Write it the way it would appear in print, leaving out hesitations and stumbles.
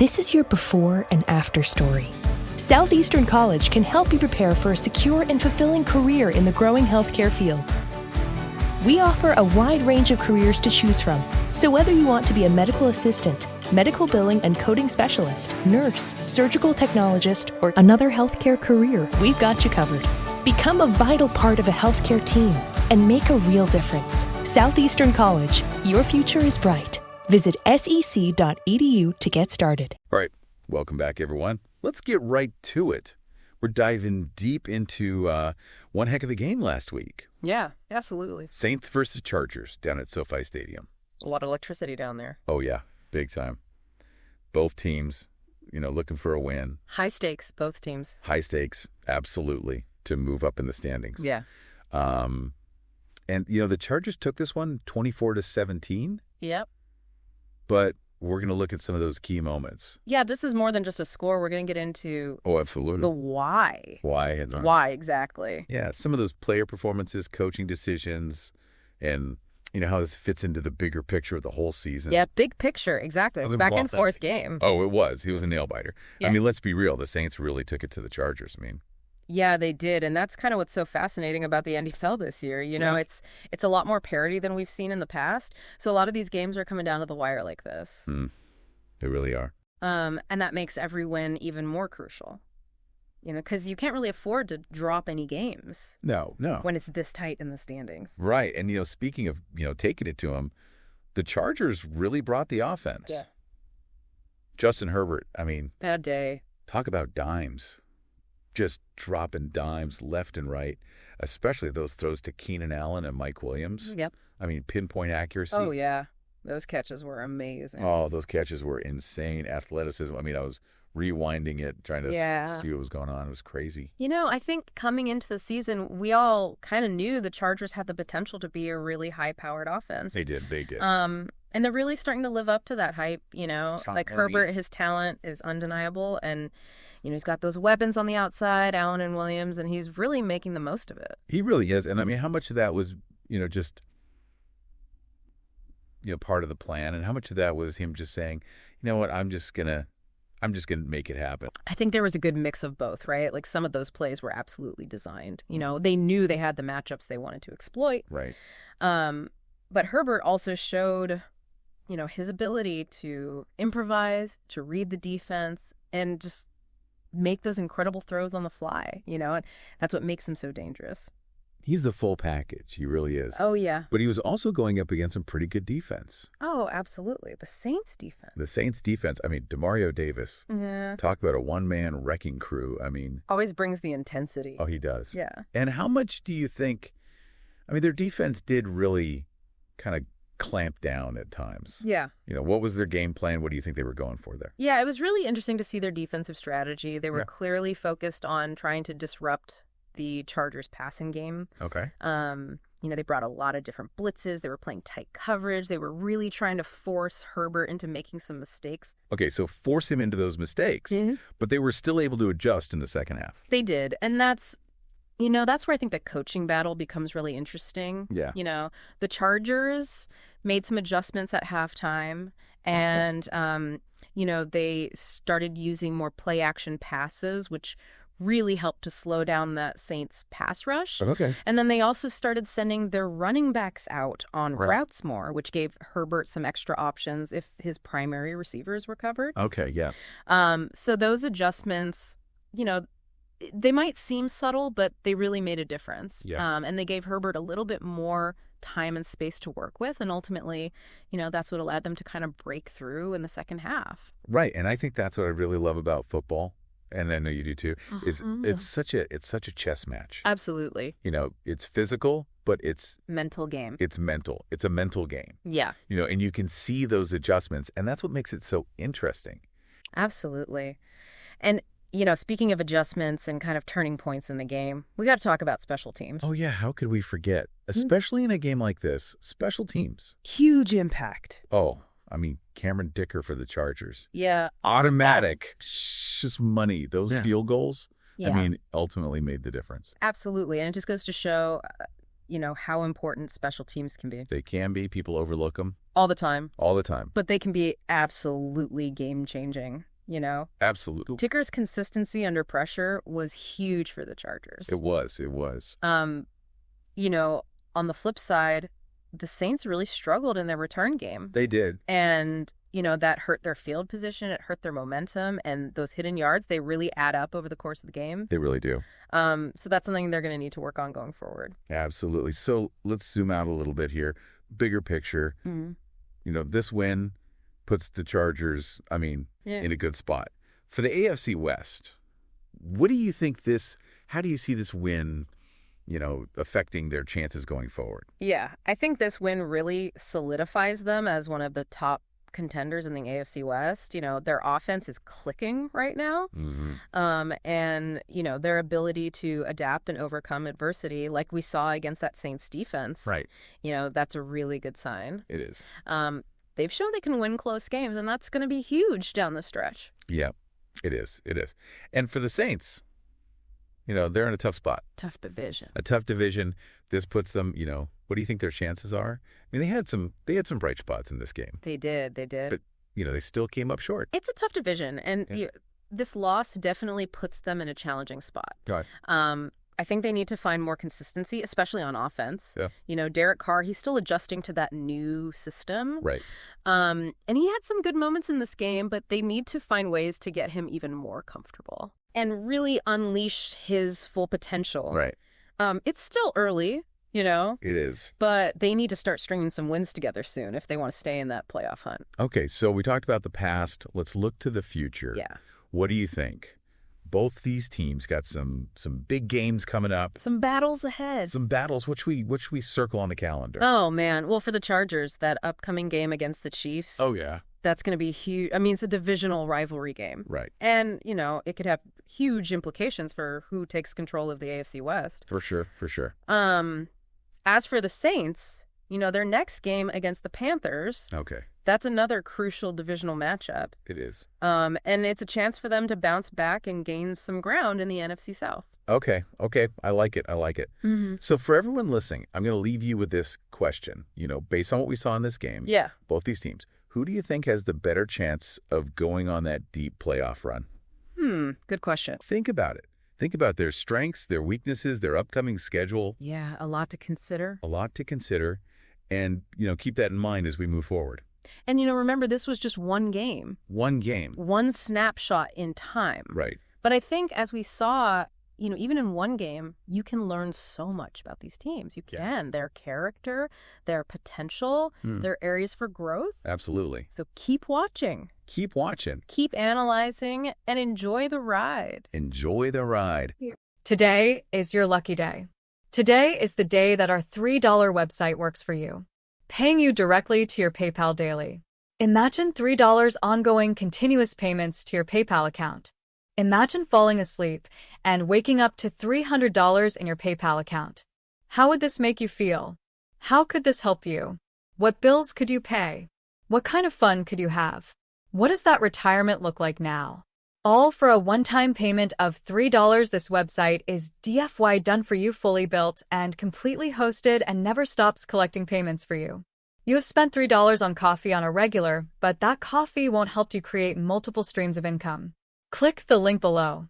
This is your before and after story. Southeastern College can help you prepare for a secure and fulfilling career in the growing healthcare field. We offer a wide range of careers to choose from, so whether you want to be a medical assistant, medical billing and coding specialist, nurse, surgical technologist, or another healthcare career, we've got you covered. Become a vital part of a healthcare team and make a real difference. Southeastern College, your future is bright. Visit sec.edu to get started. All right, welcome back, everyone. Let's get right to it. We're diving deep into one heck of a game last week. Yeah, absolutely. Saints versus Chargers down at SoFi Stadium. A lot of electricity down there. Oh, yeah, big time. Both teams, looking for a win. High stakes, both teams. High stakes, absolutely, to move up in the standings. Yeah. And, the Chargers took this one 24-17. Yep. But we're going to look at some of those key moments. Yeah, this is more than just a score. We're going to get into absolutely. The why. Why exactly. Yeah, some of those player performances, coaching decisions, and how this fits into the bigger picture of the whole season. Yeah, big picture, exactly. It's back and forth game. Oh, it was. He was a nail-biter. Yeah. Let's be real. The Saints really took it to the Chargers. Yeah, they did, and that's kind of what's so fascinating about the NFL this year. It's a lot more parity than we've seen in the past. So a lot of these games are coming down to the wire like this. They really are. And that makes every win even more crucial. Because you can't really afford to drop any games. No. When it's this tight in the standings. Right, and speaking of taking it to them, the Chargers really brought the offense. Yeah. Justin Herbert, bad day. Talk about dimes. Just dropping dimes left and right, especially those throws to Keenan Allen and Mike Williams. Yep. Pinpoint accuracy. Oh, yeah. Those catches were amazing. Oh, those catches were insane. Athleticism. I was rewinding it, trying to see what was going on. It was crazy. I think coming into the season, we all kind of knew the Chargers had the potential to be a really high-powered offense. They did. And they're really starting to live up to that hype, Like Herbert, his talent is undeniable, and he's got those weapons on the outside, Allen and Williams, and he's really making the most of it. He really is. And how much of that was, just, part of the plan, and how much of that was him just saying, you know what, I'm just gonna make it happen. I think there was a good mix of both, right? Like some of those plays were absolutely designed. They knew they had the matchups they wanted to exploit. Right. But Herbert also showed, his ability to improvise, to read the defense, and just make those incredible throws on the fly, and that's what makes him so dangerous. He's the full package. He really is. Oh, yeah. But he was also going up against some pretty good defense. Oh, absolutely. The Saints defense. DeMario Davis. Yeah. Talk about a one-man wrecking crew. Always brings the intensity. Oh, he does. Yeah. And how much do you think, their defense did really kind of clamp down at times. Yeah. What was their game plan? What do you think they were going for there? Yeah, it was really interesting to see their defensive strategy. They were clearly focused on trying to disrupt the Chargers passing game. Okay. They brought a lot of different blitzes. They were playing tight coverage. They were really trying to force Herbert into making some mistakes. Okay, so force him into those mistakes, but they were still able to adjust in the second half. They did, and that's where I think the coaching battle becomes really interesting. Yeah. The Chargers made some adjustments at halftime, and, they started using more play-action passes, which really helped to slow down that Saints pass rush. Okay. And then they also started sending their running backs out on routes more, which gave Herbert some extra options if his primary receivers were covered. Okay, yeah. So those adjustments, they might seem subtle, but they really made a difference. Yeah. And they gave Herbert a little bit more time and space to work with. And ultimately, that's what allowed them to kind of break through in the second half. Right. And I think that's what I really love about football. And I know you do too, is it's such a chess match. Absolutely. It's physical, but it's mental game. It's mental. It's a mental game. Yeah. And you can see those adjustments, and that's what makes it so interesting. Absolutely. And speaking of adjustments and kind of turning points in the game, we got to talk about special teams. Oh yeah, how could we forget? Especially in a game like this, special teams. Huge impact. Oh, Cameron Dicker for the Chargers. Yeah. Automatic. Just money. Those field goals, ultimately made the difference. Absolutely. And it just goes to show, how important special teams can be. They can be. People overlook them. All the time. All the time. But they can be absolutely game-changing. you know? Absolutely. Ticker's consistency under pressure was huge for the Chargers. It was. It was. You know, on the flip side, the Saints really struggled in their return game. They did. And, you know, that hurt their field position. It hurt their momentum. And those hidden yards, they really add up over the course of the game. They really do. So that's something they're going to need to work on going forward. Absolutely. So let's zoom out a little bit here. Bigger picture. Mm-hmm. You know, this win puts the Chargers, in a good spot. For the AFC West, what do you think how do you see this win, affecting their chances going forward? Yeah, I think this win really solidifies them as one of the top contenders in the AFC West. You know, their offense is clicking right now. Mm-hmm. And, you know, their ability to adapt and overcome adversity, like we saw against that Saints defense. Right. You know, that's a really good sign. It is. They've shown they can win close games, and that's going to be huge down the stretch. Yeah, it is. It is. And for the Saints, they're in a tough spot. Tough division. A tough division. This puts them, what do you think their chances are? I mean, they had some bright spots in this game. They did. But, they still came up short. It's a tough division, and this loss definitely puts them in a challenging spot. Got it. I think they need to find more consistency, especially on offense. Yeah. You know, Derek Carr, he's still adjusting to that new system. Right. And he had some good moments in this game, but they need to find ways to get him even more comfortable and really unleash his full potential. Right. It's still early, It is. But they need to start stringing some wins together soon if they want to stay in that playoff hunt. Okay, so we talked about the past. Let's look to the future. Yeah. What do you think? Both these teams got some big games coming up. Some battles ahead. Some battles which we circle on the calendar. Oh, man. Well, for the Chargers, that upcoming game against the Chiefs. Oh, yeah. That's going to be huge. I mean, it's a divisional rivalry game. Right. And, it could have huge implications for who takes control of the AFC West. For sure. For sure. As for the Saints, their next game against the Panthers. Okay. That's another crucial divisional matchup. It is. And it's a chance for them to bounce back and gain some ground in the NFC South. Okay. I like it. Mm-hmm. So for everyone listening, I'm going to leave you with this question. Based on what we saw in this game, both these teams, who do you think has the better chance of going on that deep playoff run? Good question. Think about it. Think about their strengths, their weaknesses, their upcoming schedule. Yeah, a lot to consider. And, keep that in mind as we move forward. And, remember, this was just one game. One game. One snapshot in time. Right. But I think as we saw, even in one game, you can learn so much about these teams. You can. Their character, their potential, their areas for growth. Absolutely. So keep watching. Keep watching. Keep analyzing and enjoy the ride. Enjoy the ride. Today is your lucky day. Today is the day that our $3 website works for you, paying you directly to your PayPal daily. Imagine $3 ongoing continuous payments to your PayPal account. Imagine falling asleep and waking up to $300 in your PayPal account. How would this make you feel? How could this help you? What bills could you pay? What kind of fun could you have? What does that retirement look like now? All for a one-time payment of $3. This website is DFY done for you, fully built and completely hosted, and never stops collecting payments for you. You have spent $3 on coffee on a regular, but that coffee won't help you create multiple streams of income. Click the link below.